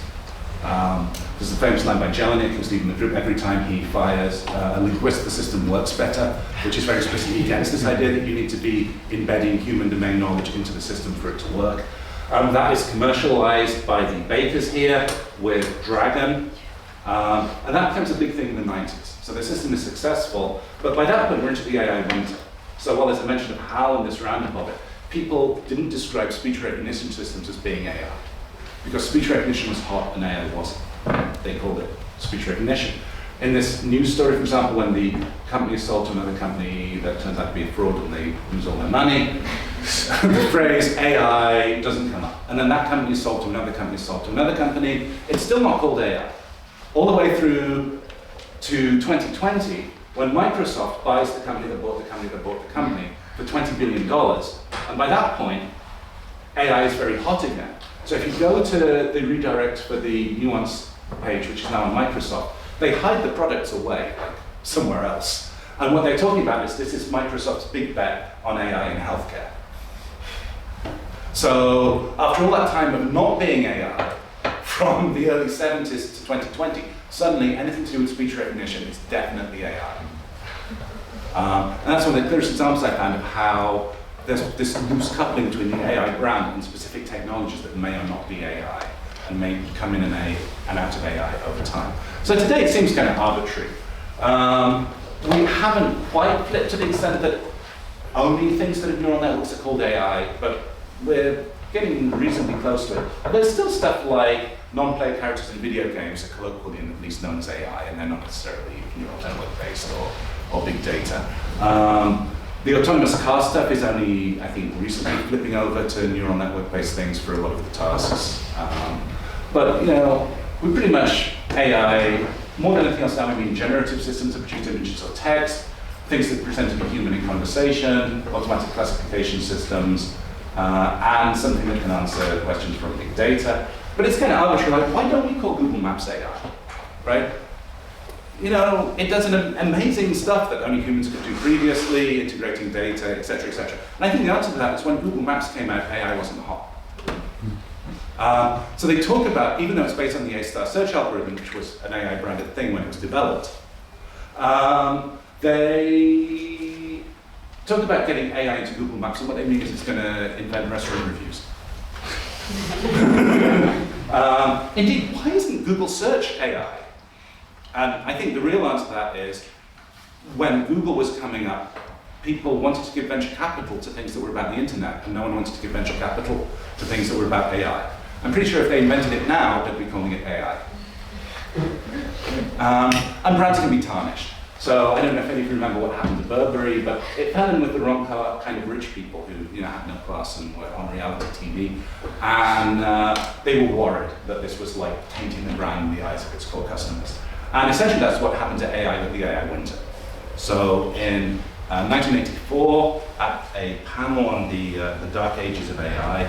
S2: There's a famous line by Jelinek, who's leading the group: every time he fires a linguist, the system works better, which is very explicit. Again, it's this idea that you need to be embedding human domain knowledge into the system for it to work. That is commercialized by the bakers here with Dragon, and that becomes a big thing in the 90s. So the system is successful, but by that point we're into the AI winter. So while there's a mention of HAL in this roundup of it, people didn't describe speech recognition systems as being AI, because speech recognition was hot and AI wasn't. They called it speech recognition. In this news story, for example, when the company is sold to another company that turns out to be a fraud and they lose all their money, the phrase AI doesn't come up. And then that company is sold to another company, sold to another company. It's still not called AI. All the way through to 2020, when Microsoft buys the company that bought the company that bought the company for $20 billion. And by that point, AI is very hot again. So if you go to the redirect for the Nuance page, which is now on Microsoft, they hide the products away somewhere else. And what they're talking about is this is Microsoft's big bet on AI in healthcare. So after all that time of not being AI, from the early 70s to 2020, suddenly anything to do with speech recognition is definitely AI. And that's one of the clearest examples I found of how there's this loose coupling between the AI brand and specific technologies that may or not be AI and may come in and out of AI over time. So today it seems kind of arbitrary. We haven't quite flipped to the extent that only things that are neural networks are called AI, but we're getting reasonably close to it. There's still stuff like non-player characters in video games are colloquially at least known as AI, and they're not necessarily neural network-based or big data. The autonomous car stuff is only, I think, recently flipping over to neural network-based things for a lot of the tasks. But we pretty much AI, more than anything else now, we mean generative systems that produce images or text, things that present to a human in conversation, automatic classification systems, and something that can answer questions from big data. But it's kind of arbitrary, like, why don't we call Google Maps AI, right? It does an amazing stuff that only humans could do previously, integrating data, et cetera, et cetera. And I think the answer to that is when Google Maps came out, AI wasn't hot. So they talk about, even though it's based on the A-star search algorithm, which was an AI-branded thing when it was developed, they talk about getting AI into Google Maps, and what they mean is it's going to invent restaurant reviews. Indeed, why isn't Google Search AI? And I think the real answer to that is, when Google was coming up, people wanted to give venture capital to things that were about the internet, and no one wanted to give venture capital to things that were about AI. I'm pretty sure if they invented it now, they'd be calling it AI. And brands can be tarnished. So I don't know if any of you remember what happened to Burberry, but it fell in with the wrong kind of rich people who had no class and were on reality TV. And they were worried that this was like tainting the brand in the eyes of its core customers. And essentially that's what happened to AI with the AI winter. So in 1984, at a panel on the dark ages of AI,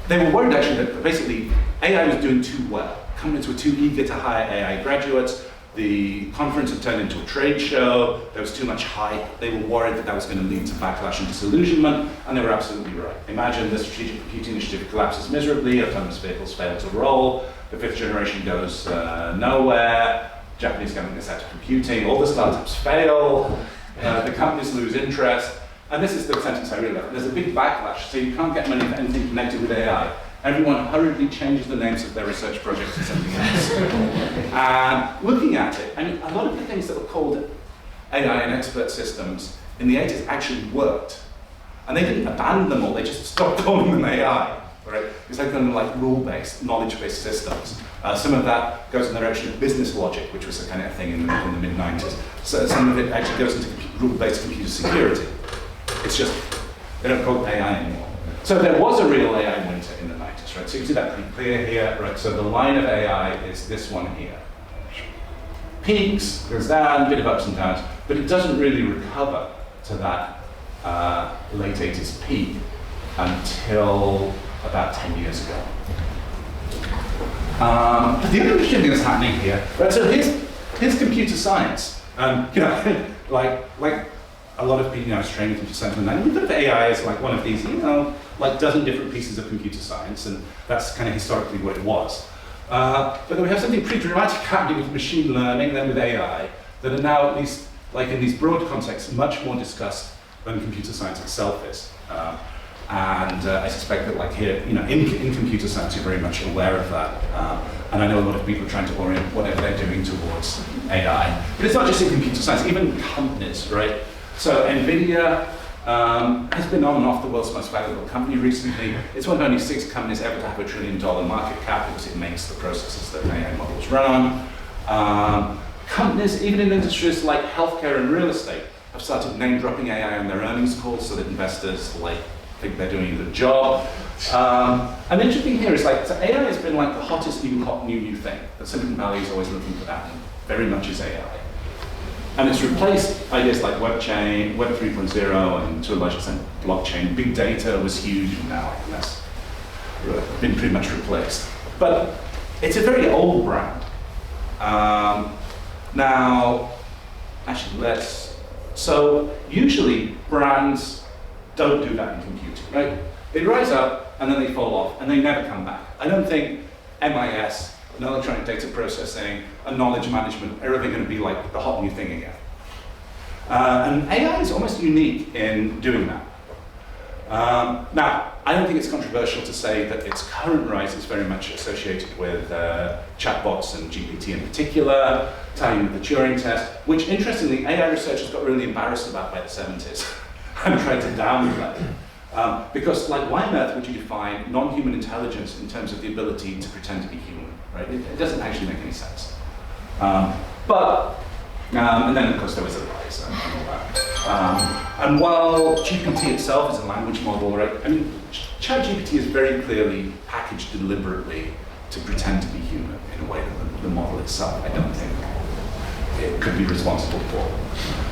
S2: they were worried actually that basically AI was doing too well. Companies were too eager to hire AI graduates. The conference had turned into a trade show. There was too much hype. They were worried that that was going to lead to backlash and disillusionment, and they were absolutely right. Imagine the strategic computing initiative collapses miserably, autonomous vehicles fail to roll, the fifth generation goes nowhere, Japanese government gets out of computing, all the startups fail, the companies lose interest, and this is the sentence I really love. There's a big backlash, so you can't get money for anything connected with AI. Everyone hurriedly changes the names of their research projects to something else. And looking at it, I mean, a lot of the things that were called AI and expert systems in the 80s actually worked. And they didn't abandon them all, they just stopped calling them AI, right? It's like kind of like rule-based, knowledge-based systems. Some of that goes in the direction of business logic, which was a kind of thing in the mid-90s. So some of it actually goes into rule-based computer security. It's just, they don't call it AI anymore. So there was a real AI winter in the 90s, right? So you can see that pretty clear here, right? So the line of AI is this one here. Peaks, goes down, a bit of ups and downs, but it doesn't really recover to that late 80s peak until about 10 years ago. But the other interesting thing that's happening here, right? So here's computer science. You know, like a lot of people, you know, I was trained in computer science, and we look at AI as like one of these, you know, like dozen different pieces of computer science, and that's kind of historically what it was. But then we have something pretty dramatic happening with machine learning, and then with AI, that are now, at least like in these broad contexts, much more discussed than computer science itself is. I suspect that, like here, you know, in computer science, you're very much aware of that. And I know a lot of people are trying to orient whatever they're doing towards AI. But it's not just in computer science, even companies, right? So NVIDIA has been on and off the world's most valuable company recently. It's one of only 6 companies ever to have $1 trillion market cap because it makes the processes that AI models run on. Companies, even in industries like healthcare and real estate, have started name-dropping AI on their earnings calls so that investors think they're doing a good job. And the interesting here is so AI has been like the hottest new thing that Silicon Valley is always looking for that, and very much is AI. And it's replaced ideas like Web 3.0, and to a large extent blockchain. Big data was huge, and now that's been pretty much replaced. But it's a very old brand. Now, actually, so usually brands don't do that in computing, right? They rise up and then they fall off and they never come back. I don't think MIS, electronic data processing, and knowledge management are ever going to be like the hot new thing again. And AI is almost unique in doing that. Now, I don't think it's controversial to say that its current rise is very much associated with chatbots and GPT in particular, tying with the Turing test, which interestingly AI researchers got really embarrassed about by the 70s and tried to downplay. Because why on earth would you define non-human intelligence in terms of the ability to pretend to be human, right? It doesn't actually make any sense. And then, of course, there was a rise and all that. And while GPT itself is a language model, right? I mean, ChatGPT is very clearly packaged deliberately to pretend to be human in a way that the model itself, I don't think, it could be responsible for.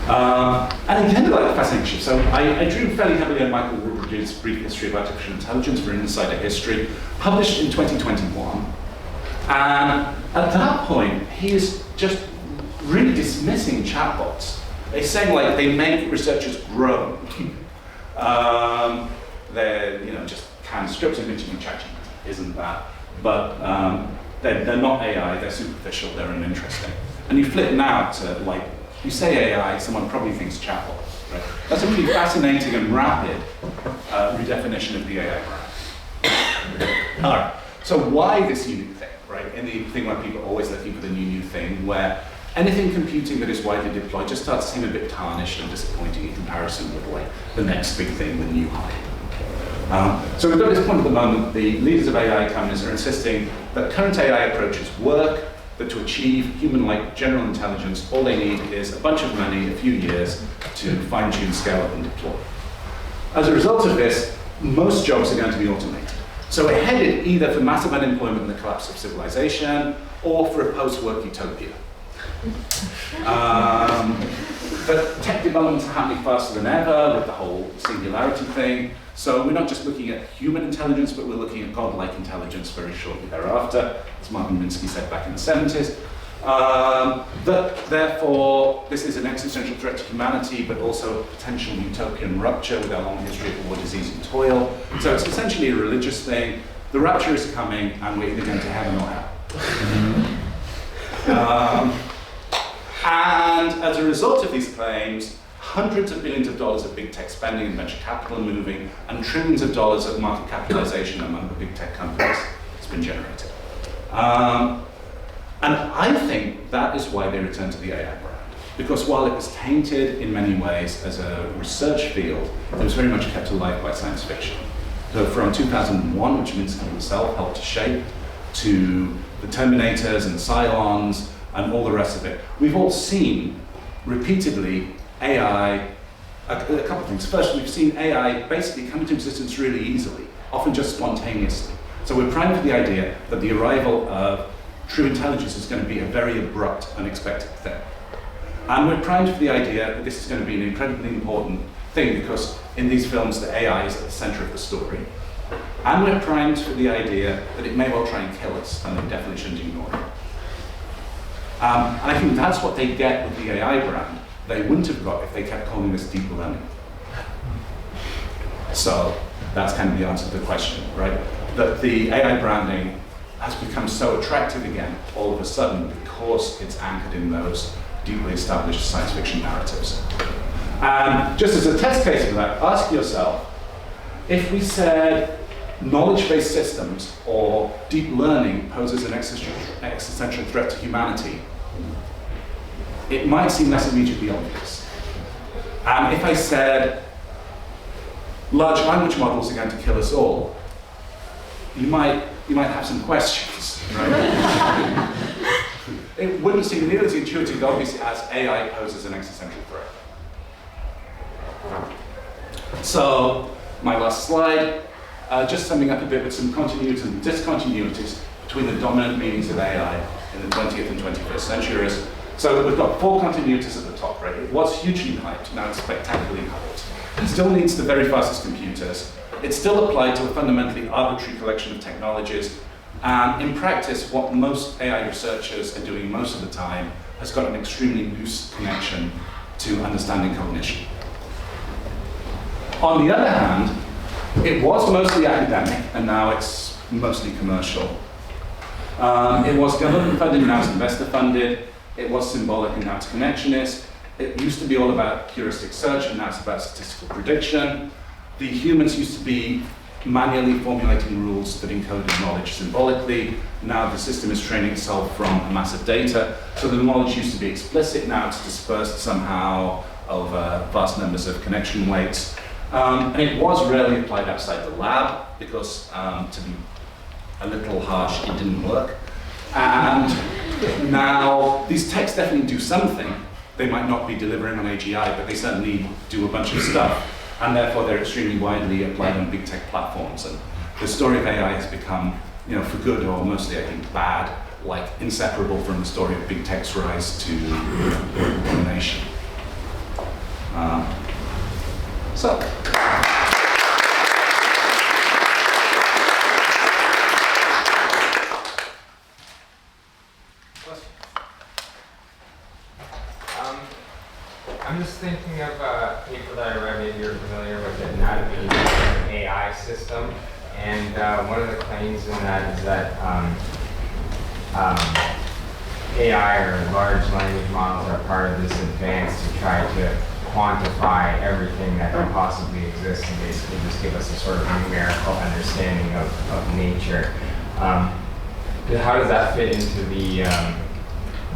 S2: And it tended like a fascinating shift. So I drew fairly heavily on Michael Woodbridge's Brief History of Artificial Intelligence for Insider History, published in 2021. And at that point, he is just really dismissing chatbots. They're saying they make researchers grow. They're just canned scripts, admitting ChatGPT isn't that, but they're not AI. They're superficial. They're uninteresting. And you flip now to you say AI, someone probably thinks chatbot. Right? That's a pretty fascinating and rapid redefinition of the AI brand. All right. So why this unique thing, right? In the thing where people are always looking for the new thing, where anything computing that is widely deployed just starts to seem a bit tarnished and disappointing in comparison with the next big thing, the new hype. So we've got this point at the moment, the leaders of AI companies are insisting that current AI approaches work, that to achieve human-like general intelligence, all they need is a bunch of money, a few years, to fine-tune, scale up, and deploy. As a result of this, most jobs are going to be automated. So we're headed either for massive unemployment and the collapse of civilization, or for a post-work utopia. But tech developments are happening faster than ever with the whole singularity thing. So we're not just looking at human intelligence, but we're looking at godlike intelligence very shortly thereafter, as Martin Minsky said back in the 70s. Therefore, this is an existential threat to humanity, but also a potential utopian rupture with our long history of war, disease, and toil. So it's essentially a religious thing. The rapture is coming, and we're either going to heaven or hell. And as a result of these claims, hundreds of billions of dollars of big tech spending and venture capital moving, and trillions of dollars of market capitalization among the big tech companies has been generated. And I think that is why they returned to the AI brand. Because while it was tainted in many ways as a research field, it was very much kept alive by science fiction. So from 2001, which Minsky himself helped to shape, to the Terminators and Cylons and all the rest of it, we've all seen repeatedly AI, a couple of things. First, we've seen AI basically come into existence really easily, often just spontaneously. So we're primed for the idea that the arrival of true intelligence is going to be a very abrupt, unexpected thing. And we're primed for the idea that this is going to be an incredibly important thing because in these films the AI is at the center of the story. And we're primed for the idea that it may well try and kill us, and we definitely shouldn't ignore it. And I think that's what they get with the AI brand. They wouldn't have got if they kept calling this deep learning. So that's kind of the answer to the question, right? That the AI branding has become so attractive again all of a sudden because it's anchored in those deeply established science fiction narratives. And just as a test case of that, ask yourself, if we said knowledge-based systems or deep learning poses an existential threat to humanity, it might seem less immediately obvious. And if I said large language models are going to kill us all, you might have some questions, right? It wouldn't seem nearly as intuitive, obviously, as AI poses an existential threat. So, my last slide, just summing up a bit with some continuities and discontinuities between the dominant meanings of AI in the 20th and 21st centuries. So we've got 4 continuities at the top, right? It was hugely hyped, now it's spectacularly hyped. It still needs the very fastest computers. It's still applied to a fundamentally arbitrary collection of technologies. And in practice, what most AI researchers are doing most of the time has got an extremely loose connection to understanding cognition. On the other hand, it was mostly academic, and now it's mostly commercial. It was government funded, now it's investor funded. It was symbolic, and now it's connectionist. It used to be all about heuristic search, and now it's about statistical prediction. The humans used to be manually formulating rules that encoded knowledge symbolically. Now the system is training itself from a mass of data. So the knowledge used to be explicit, now it's dispersed somehow over vast numbers of connection weights. And it was rarely applied outside the lab because, to be a little harsh, it didn't work. And now these techs definitely do something. They might not be delivering on AGI, but they certainly do a bunch of stuff. And therefore they're extremely widely applied on big tech platforms. And the story of AI has become, for good or mostly, I think, bad, like inseparable from the story of big tech's rise to domination.
S4: I'm just thinking of a paper that I read, maybe you're familiar with it, Anatomy of an AI System. And one of the claims in that is that AI or large language models are part of this advance to try to quantify everything that can possibly exist and basically just give us a sort of numerical understanding of nature. How does that fit into the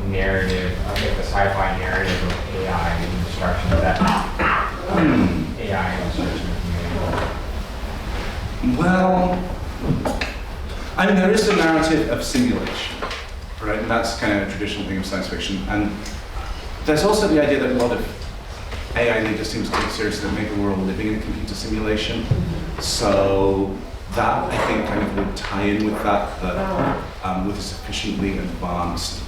S4: narrative, the sci-fi narrative of AI and the destruction of that AI and destruction of humanity?
S2: Well, I mean, there is the narrative of simulation, right? And that's kind of a traditional thing of science fiction. And there's also the idea that a lot of AI leaders seem to take seriously that maybe we're all living in a computer simulation. So that, I think, kind of would tie in with that with a sufficiently advanced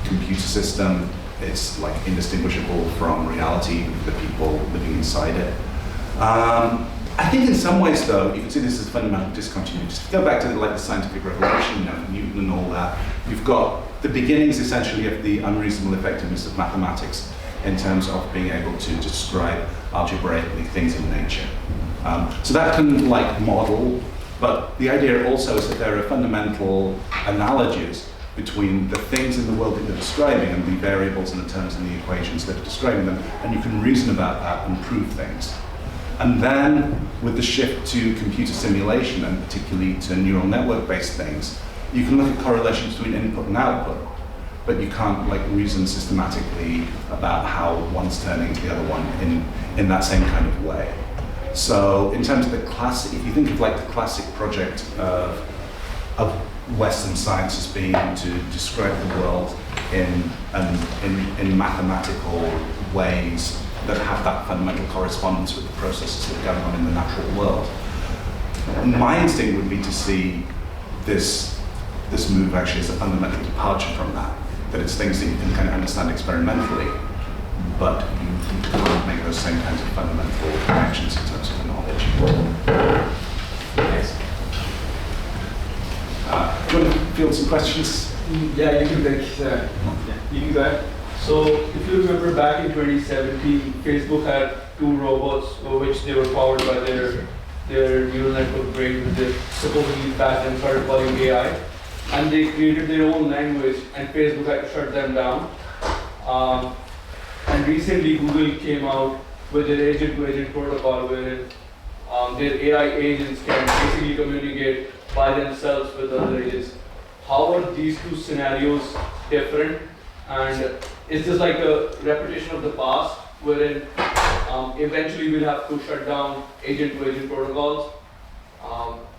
S2: computer system, it's like indistinguishable from reality, the people living inside it. I think in some ways, though, you can see this as fundamental discontinuity. If you go back to the scientific revolution, Newton and all that, you've got the beginnings essentially of the unreasonable effectiveness of mathematics in terms of being able to describe algebraically things in nature. So that can model, but the idea also is that there are fundamental analogies between the things in the world that you're describing and the variables and the terms and the equations that are describing them, and you can reason about that and prove things. And then, with the shift to computer simulation, and particularly to neural network-based things, you can look at correlations between input and output, but you can't reason systematically about how one's turning to the other one in that same kind of way. So in terms of the classic, if you think of like the classic project of Western science as being to describe the world in mathematical ways that have that fundamental correspondence with the processes that are going on in the natural world. My instinct would be to see this move actually as a fundamental departure from that. That it's things that you can kind of understand experimentally, but you can't make those same kinds of fundamental connections in terms of the knowledge.
S4: Thanks.
S2: Do you want to field some questions?
S5: Yeah, you can you can go ahead. So if you remember back in 2017, Facebook had 2 robots which they were powered by their neural network brain, which they supposedly back then started calling AI. And they created their own language, and Facebook had to shut them down. And recently Google came out with their agent-to-agent protocol where their AI agents can basically communicate by themselves with other agents. How are these 2 scenarios different? And is this like a repetition of the past, wherein eventually we'll have to shut down agent-to-agent protocols?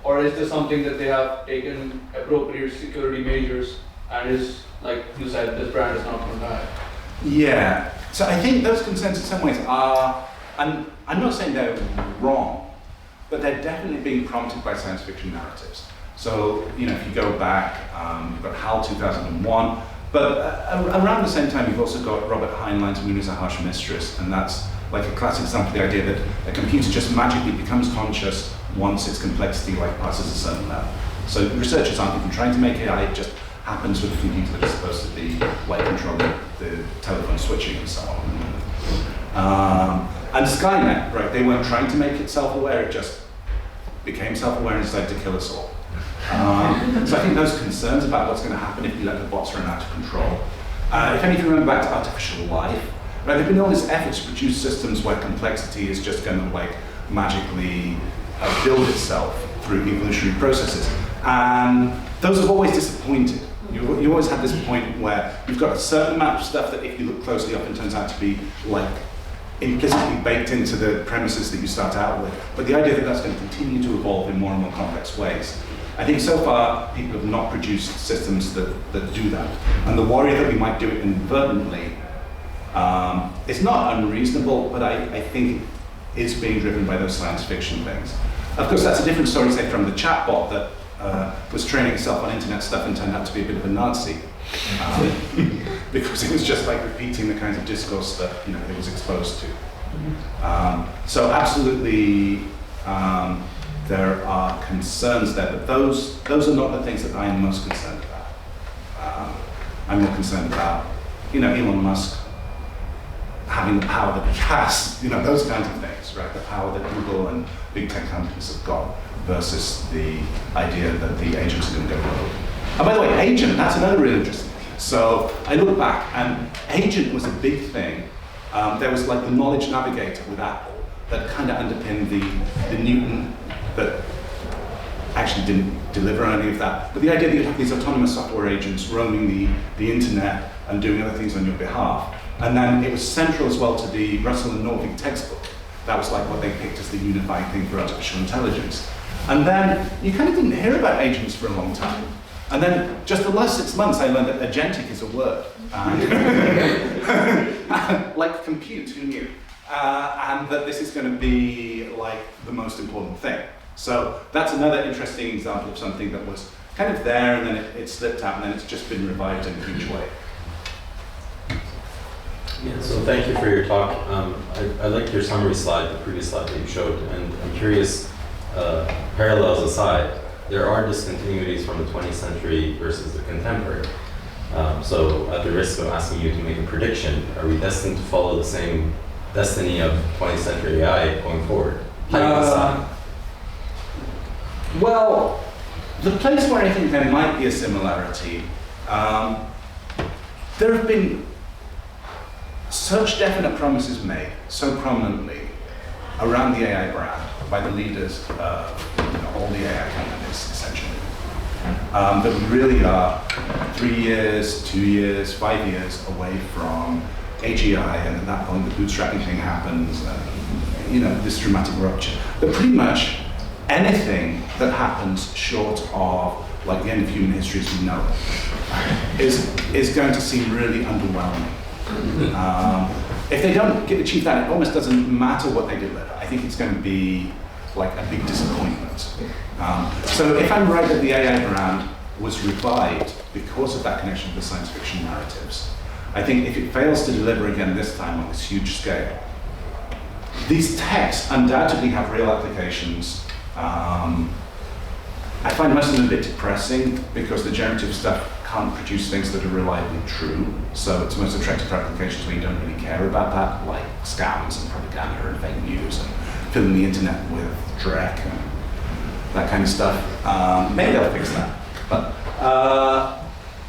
S5: Or is this something that they have taken appropriate security measures and is, like you said, this brand is not going to die?
S2: Yeah, so I think those concerns in some ways are, and I'm not saying they're wrong, but they're definitely being prompted by science fiction narratives. So, you know, if you go back, you've got HAL 2001, but around the same time you've also got Robert Heinlein's Moon is a Harsh Mistress, and that's like a classic example of the idea that a computer just magically becomes conscious once its complexity passes a certain level. So researchers aren't even trying to make AI, it just happens with a computer that is supposed to be like controlling the telephone switching and so on. And Skynet, right, they weren't trying to make it self-aware, it just became self-aware and decided to kill us all. So I think those concerns about what's going to happen if you let the bots run out of control. If any of you remember back to artificial life, right, there have been all this effort to produce systems where complexity is just going to like magically build itself through evolutionary processes. And those have always disappointed. You always have this point where you've got a certain amount of stuff that if you look closely often turns out to be like implicitly baked into the premises that you start out with. But the idea that that's going to continue to evolve in more and more complex ways. I think so far people have not produced systems that do that. And the worry that we might do it inadvertently is not unreasonable, but I think is being driven by those science fiction things. Of course, that's a different story, say, from the chatbot that was training itself on internet stuff and turned out to be a bit of a Nazi. Because it was just like repeating the kinds of discourse that it was exposed to. So absolutely, there are concerns there, but those are not the things that I am most concerned about. I'm more concerned about, Elon Musk having the power that he has, those kinds of things, right? The power that Google and big tech companies have got versus the idea that the agents are going to go rogue. And by the way, agent, that's another really interesting thing. So I look back, and agent was a big thing. There was like the knowledge navigator with Apple that kind of underpinned the Newton that actually didn't deliver any of that. But the idea that you'd have these autonomous software agents roaming the internet and doing other things on your behalf. And then it was central as well to the Russell and Norvig textbook. That was like what they picked as the unifying thing for artificial intelligence. And then you kind of didn't hear about agents for a long time. And then just the last 6 months I learned that agentic is a word. Like compute, who knew? And that this is going to be like the most important thing. So that's another interesting example of something that was kind of there and then it slipped out and then it's just been revived in a huge way.
S6: Yeah, so thank you for your talk. I liked your summary slide, the previous slide that you showed, and I'm curious, parallels aside, there are discontinuities from the 20th century versus the contemporary. So at the risk of asking you to make a prediction, are we destined to follow the same destiny of 20th century AI going forward?
S2: Well, the place where I think there might be a similarity, there have been such definite promises made so prominently around the AI brand by the leaders of all the AI companies, essentially, that we really are 3 years, 2 years, 5 years away from AGI, and at that point the bootstrapping thing happens, and this dramatic rupture. But pretty much anything that happens short of like the end of human history as we know it is going to seem really underwhelming. If they don't achieve that, it almost doesn't matter what they deliver. I think it's going to be like a big disappointment. So if I'm right that the AI brand was revived because of that connection with the science fiction narratives, I think if it fails to deliver again this time on this huge scale, these texts undoubtedly have real applications. I find most of them a bit depressing because the generative stuff can't produce things that are reliably true. So it's most attractive for applications where you don't really care about that, like scams and propaganda and fake news and filling the internet with dreck and that kind of stuff. Maybe they'll fix that. But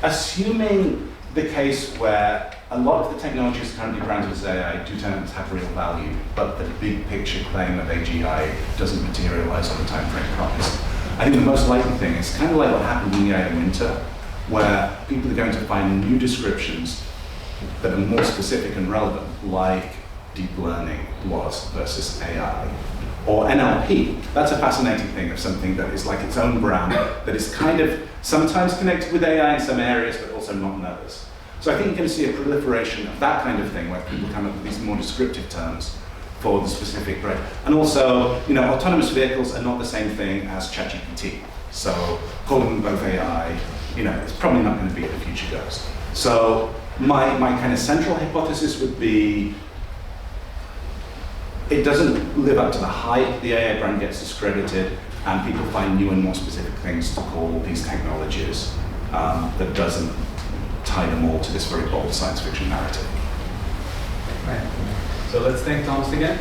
S2: assuming the case where a lot of the technologies currently branded as AI do turn out to have real value, but the big picture claim of AGI doesn't materialize on the time frame promised, I think the most likely thing is kind of like what happened in the AI winter, where people are going to find new descriptions that are more specific and relevant, like deep learning was versus AI. Or NLP, that's a fascinating thing of something that is like its own brand, that is kind of sometimes connected with AI in some areas, but also not in others. So I think you're going to see a proliferation of that kind of thing, where people come up with these more descriptive terms for the specific brain. And also, autonomous vehicles are not the same thing as ChatGPT. So calling them both AI, it's probably not going to be where the future goes. So my kind of central hypothesis would be, it doesn't live up to the hype, the AI brand gets discredited, and people find new and more specific things to call these technologies that doesn't tie them all to this very bold science fiction narrative.
S1: Right. So let's thank Thomas again.